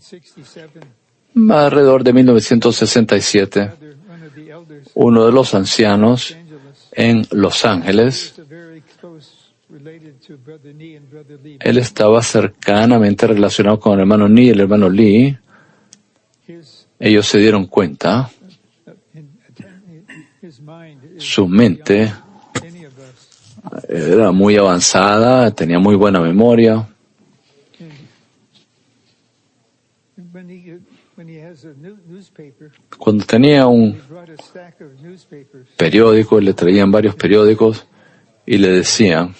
Alrededor de 1967, uno de los ancianos en Los Ángeles, él estaba cercanamente relacionado con el hermano Ni y el hermano Lee. Ellos se dieron cuenta, su mente era muy avanzada, tenía muy buena memoria. Cuando tenía un periódico, le traían varios periódicos y le decían,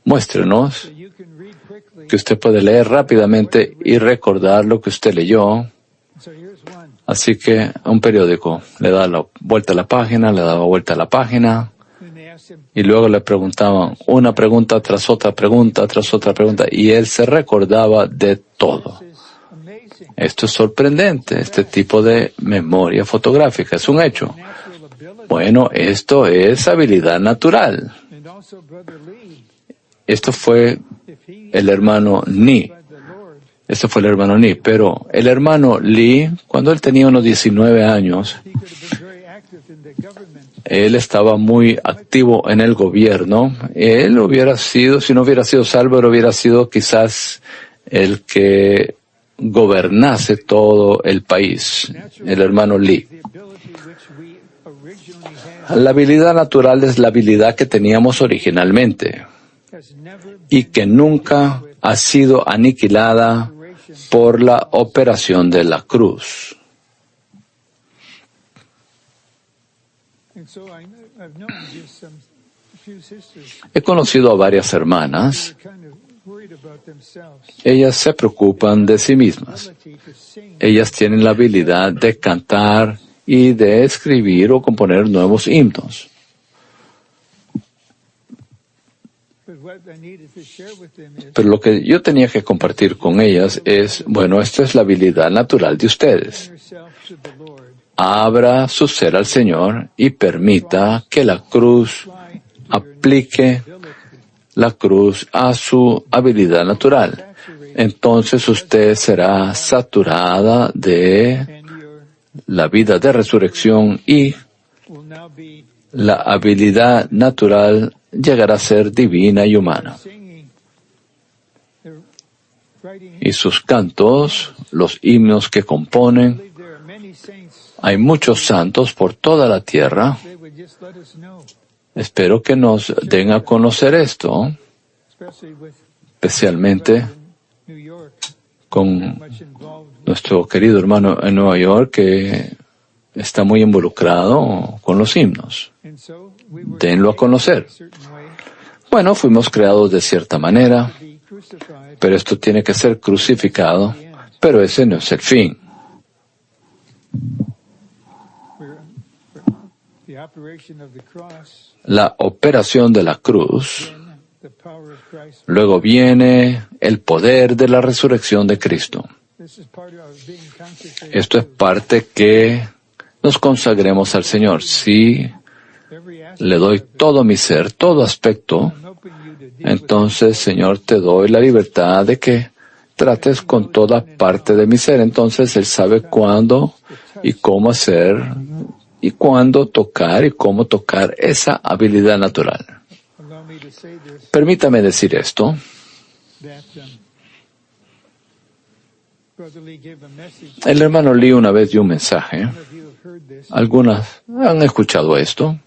muéstrenos que usted puede leer rápidamente y recordar lo que usted leyó. Así que un periódico le daba la vuelta a la página, le daba vuelta a la página y luego le preguntaban una pregunta tras otra pregunta tras otra pregunta y él se recordaba de todo. Esto es sorprendente, este tipo de memoria fotográfica, es un hecho. Bueno, esto es habilidad natural. Esto fue el hermano Ni. Este fue el hermano Ni, pero el hermano Lee, cuando él tenía unos 19 años, él estaba muy activo en el gobierno. Él hubiera sido, si no hubiera sido salvo, él hubiera sido quizás el que gobernase todo el país, el hermano Lee. La habilidad natural es la habilidad que teníamos originalmente y que nunca ha sido aniquilada por la operación de la cruz. He conocido a varias hermanas. Ellas se preocupan de sí mismas. Ellas tienen la habilidad de cantar y de escribir o componer nuevos himnos. Pero lo que yo tenía que compartir con ellas es, bueno, esta es la habilidad natural de ustedes. Abra su ser al Señor y permita que la cruz aplique la cruz a su habilidad natural. Entonces usted será saturada de la vida de resurrección y la habilidad natural llegará a ser divina y humana. Y sus cantos, los himnos que componen, hay muchos santos por toda la tierra. Espero que nos den a conocer esto, especialmente con nuestro querido hermano en Nueva York, que está muy involucrado con los himnos. Denlo a conocer. Bueno, fuimos creados de cierta manera, pero esto tiene que ser crucificado, pero ese no es el fin. La operación de la cruz, luego viene el poder de la resurrección de Cristo. Esto es parte que nos consagremos al Señor. Si le doy todo mi ser, todo aspecto, entonces, Señor, te doy la libertad de que trates con toda parte de mi ser. Entonces, Él sabe cuándo y cómo hacer, y cuándo tocar y cómo tocar esa habilidad natural. Permítame decir esto. El hermano Lee una vez dio un mensaje. Algunas han escuchado esto.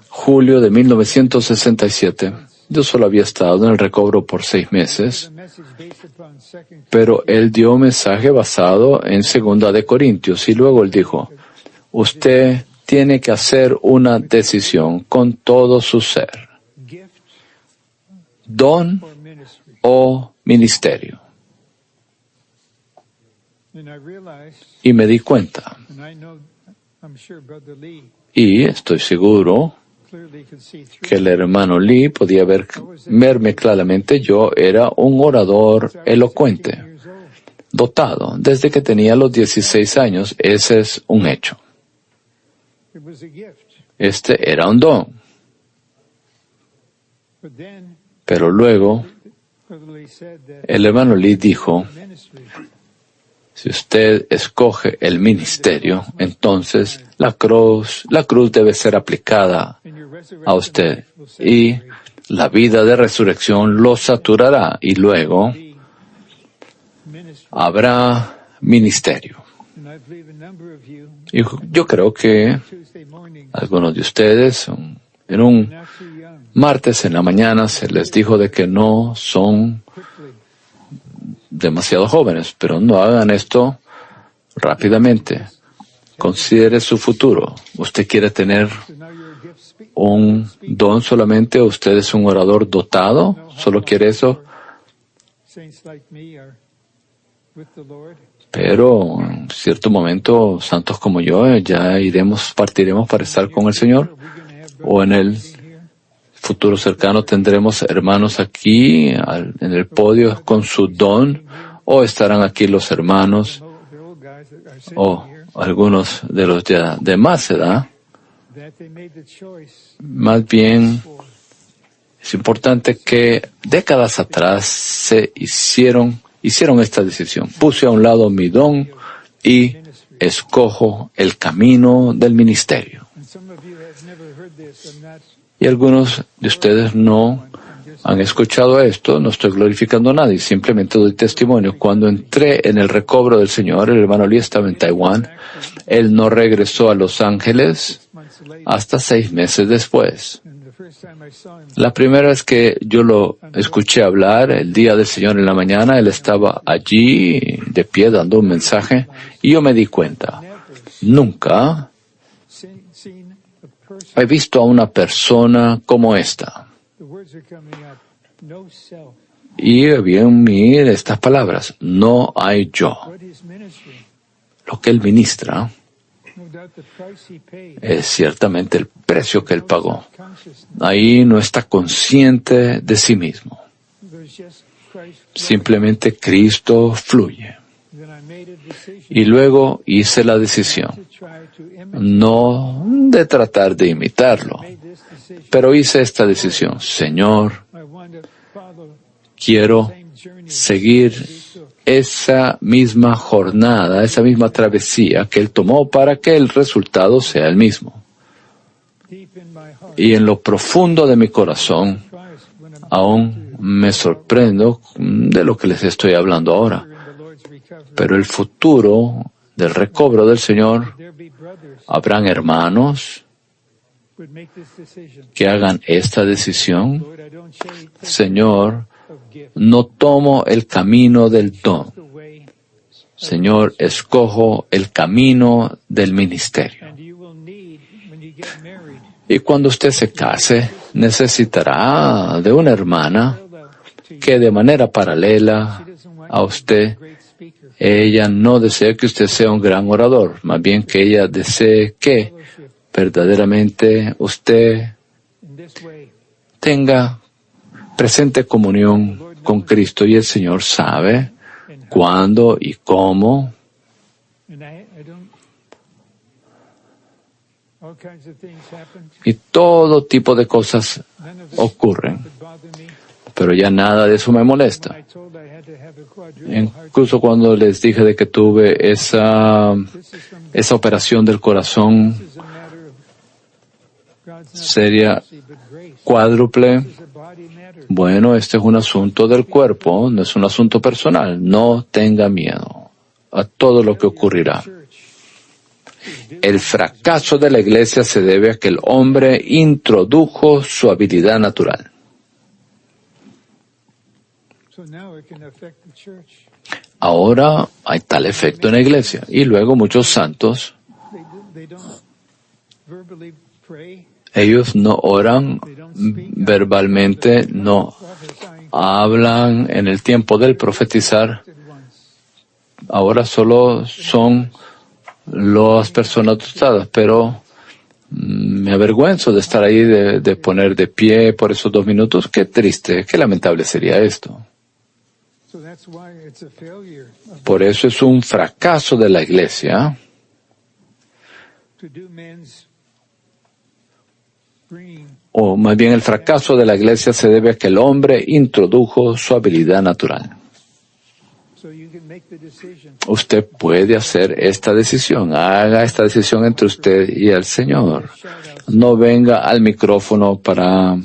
Julio de 1967. Yo solo había estado en el recobro por 6 meses, pero él dio un mensaje basado en 2 de Corintios y luego él dijo, usted tiene que hacer una decisión con todo su ser, don o ministerio. Y me di cuenta, y estoy seguro que el hermano Lee podía verme claramente. Yo era un orador elocuente, dotado, desde que tenía los 16 años. Ese es un hecho. Este era un don. Pero luego, el hermano Lee dijo, si usted escoge el ministerio, entonces la cruz debe ser aplicada a usted y la vida de resurrección lo saturará y luego habrá ministerio. Y yo creo que algunos de ustedes en un martes en la mañana se les dijo de que no son demasiado jóvenes, pero no hagan esto rápidamente. Considere su futuro. ¿Usted quiere tener un don solamente? ¿Usted es un orador dotado? ¿Solo quiere eso? Pero en cierto momento, santos como yo, ya partiremos para estar con el Señor. O en el futuro cercano tendremos hermanos aquí en el podio con su don, o estarán aquí los hermanos, o algunos de los de más edad. Más bien, es importante que décadas atrás se hicieron esta decisión. Puse a un lado mi don y escojo el camino del ministerio. Y algunos de ustedes no han escuchado esto. No estoy glorificando a nadie, simplemente doy testimonio. Cuando entré en el recobro del Señor, el hermano Lee estaba en Taiwán. Él no regresó a Los Ángeles hasta 6 meses después. La primera vez que yo lo escuché hablar, el día del Señor en la mañana, él estaba allí de pie dando un mensaje y yo me di cuenta. Nunca he visto a una persona como esta. Y había en mí estas palabras, no hay yo. lo que Él ministra es ciertamente el precio que Él pagó. Ahí no está consciente de sí mismo. Simplemente Cristo fluye. Y luego hice la decisión, no de tratar de imitarlo, pero hice esta decisión. Señor, quiero seguir esa misma jornada, esa misma travesía que Él tomó para que el resultado sea el mismo. Y en lo profundo de mi corazón, aún me sorprendo de lo que les estoy hablando ahora. Pero el futuro del recobro del Señor, habrán hermanos que hagan esta decisión. Señor, no tomo el camino del don. Señor, escojo el camino del ministerio. Y cuando usted se case, necesitará de una hermana que de manera paralela a usted, ella no desea que usted sea un gran orador, más bien que ella desee que verdaderamente usted tenga presente comunión con Cristo, y el Señor sabe cuándo y cómo. Y todo tipo de cosas ocurren, pero ya nada de eso me molesta. Incluso cuando les dije de que tuve esa operación del corazón seria cuádruple, bueno, este es un asunto del cuerpo, no es un asunto personal. No tenga miedo a todo lo que ocurrirá. El fracaso de la iglesia se debe a que el hombre introdujo su habilidad natural. Ahora hay tal efecto en la iglesia. Y luego muchos santos, ellos no oran verbalmente, no hablan en el tiempo del profetizar. Ahora solo son las personas dotadas, pero me avergüenzo de estar ahí, de poner de pie por esos 2 minutos. Qué triste, qué lamentable sería esto. Por eso es un fracaso de la iglesia o más bien el fracaso de la iglesia se debe a que el hombre introdujo su habilidad natural. Usted puede hacer esta decisión. Haga esta decisión entre usted y el Señor. No venga al micrófono para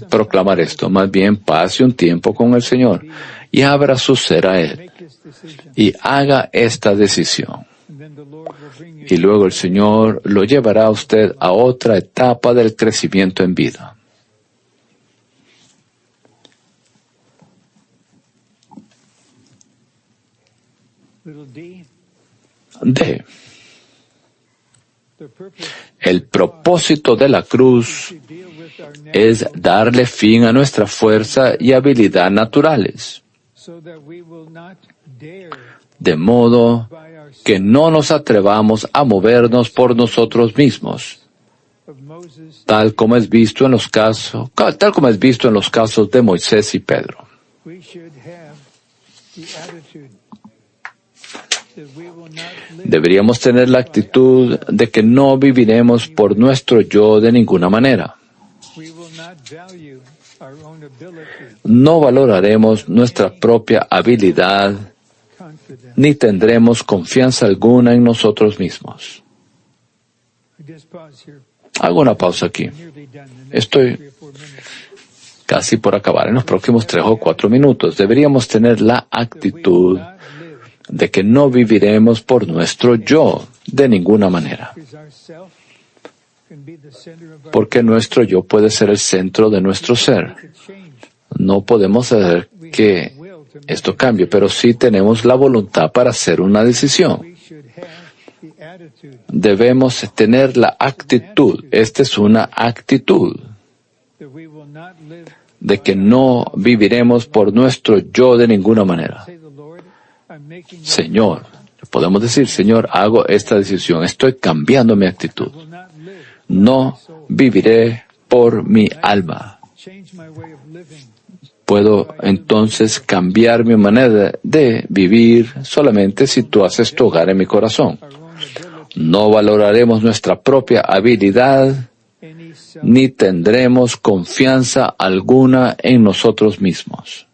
proclamar esto. Más bien, pase un tiempo con el Señor y abra su ser a Él. Y haga esta decisión. Y luego el Señor lo llevará a usted a otra etapa del crecimiento en vida. D. El propósito de la cruz es darle fin a nuestra fuerza y habilidad naturales, de modo que no nos atrevamos a movernos por nosotros mismos, tal como es visto en los casos de Moisés y Pedro. Deberíamos tener la actitud de que no viviremos por nuestro yo de ninguna manera. No valoraremos nuestra propia habilidad, ni tendremos confianza alguna en nosotros mismos. Hago una pausa aquí. Estoy casi por acabar en los próximos 3 o 4 minutos. Deberíamos tener la actitud de que no viviremos por nuestro yo de ninguna manera. Porque nuestro yo puede ser el centro de nuestro ser. No podemos hacer que esto cambie, pero sí tenemos la voluntad para hacer una decisión. Debemos tener la actitud, esta es una actitud, de que no viviremos por nuestro yo de ninguna manera. Señor, Podemos decir, Señor, hago esta decisión, estoy cambiando mi actitud. No viviré por mi alma. Puedo entonces cambiar mi manera de vivir solamente si tú haces tu hogar en mi corazón. No valoraremos nuestra propia habilidad ni tendremos confianza alguna en nosotros mismos.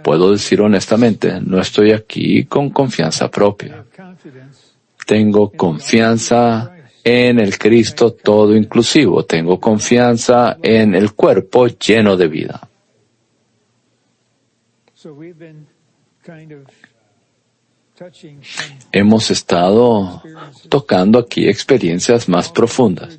Puedo decir honestamente, no estoy aquí con confianza propia. Tengo confianza en el Cristo todo inclusivo. Tengo confianza en el cuerpo lleno de vida. Hemos estado tocando aquí experiencias más profundas.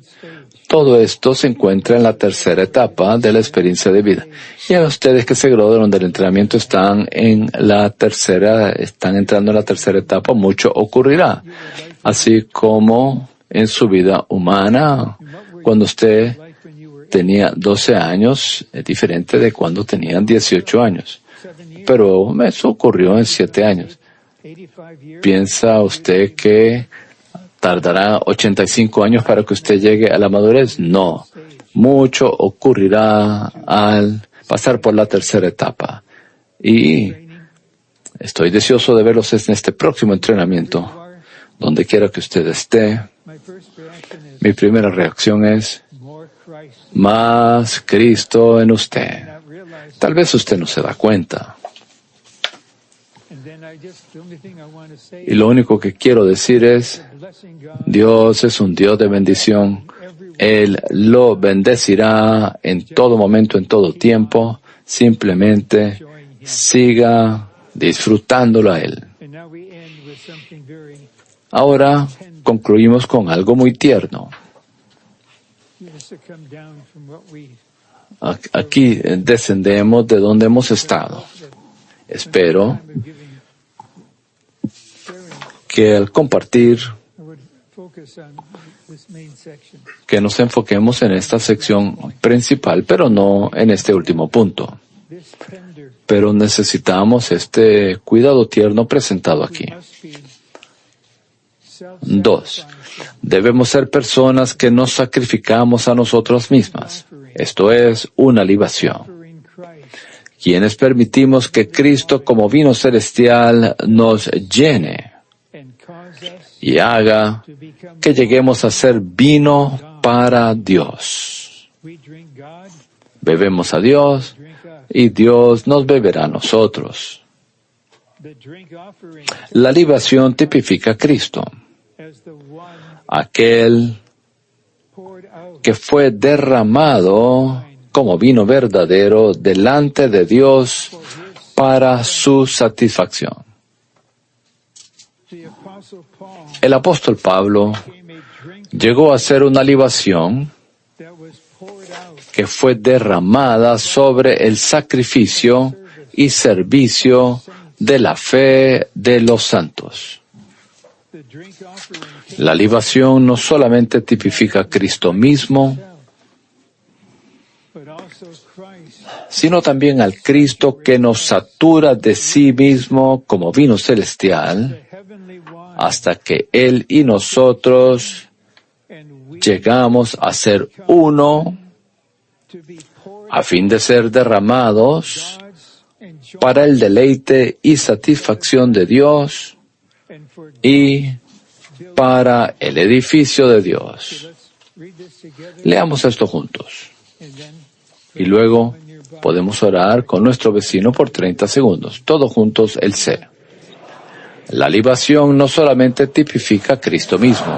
Todo esto se encuentra en la tercera etapa de la experiencia de vida. Y a ustedes que se graduaron del entrenamiento están entrando en la tercera etapa, mucho ocurrirá. Así como en su vida humana, cuando usted tenía 12 años, es diferente de cuando tenían 18 años. Pero eso ocurrió en 7 años. ¿Piensa usted que tardará 85 años para que usted llegue a la madurez? No. Mucho ocurrirá al pasar por la tercera etapa. Y estoy deseoso de verlos en este próximo entrenamiento. Donde quiera que usted esté, mi primera reacción es más Cristo en usted. Tal vez usted no se da cuenta. Y lo único que quiero decir es, Dios es un Dios de bendición. Él lo bendecirá en todo momento, en todo tiempo. Simplemente siga disfrutándolo a Él. Ahora concluimos con algo muy tierno. Aquí descendemos de donde hemos estado. Espero que al compartir, que nos enfoquemos en esta sección principal, pero no en este último punto. Pero necesitamos este cuidado tierno presentado aquí. 2. Debemos ser personas que nos sacrificamos a nosotros mismas. Esto es una libación. Quienes permitimos que Cristo como vino celestial nos llene y haga que lleguemos a ser vino para Dios. Bebemos a Dios y Dios nos beberá a nosotros. La libación tipifica a Cristo, aquel que fue derramado como vino verdadero delante de Dios para su satisfacción. El apóstol Pablo llegó a ser una libación que fue derramada sobre el sacrificio y servicio de la fe de los santos. La libación no solamente tipifica a Cristo mismo, sino también al Cristo que nos satura de sí mismo como vino celestial, hasta que Él y nosotros llegamos a ser uno, a fin de ser derramados para el deleite y satisfacción de Dios y para el edificio de Dios. Leamos esto juntos. Y luego podemos orar con nuestro vecino por 30 segundos. Todos juntos el C. La libación no solamente tipifica a Cristo mismo,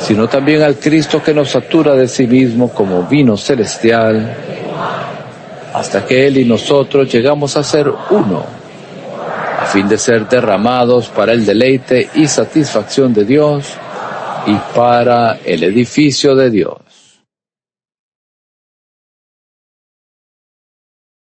sino también al Cristo que nos satura de sí mismo como vino celestial, hasta que Él y nosotros llegamos a ser uno, a fin de ser derramados para el deleite y satisfacción de Dios y para el edificio de Dios.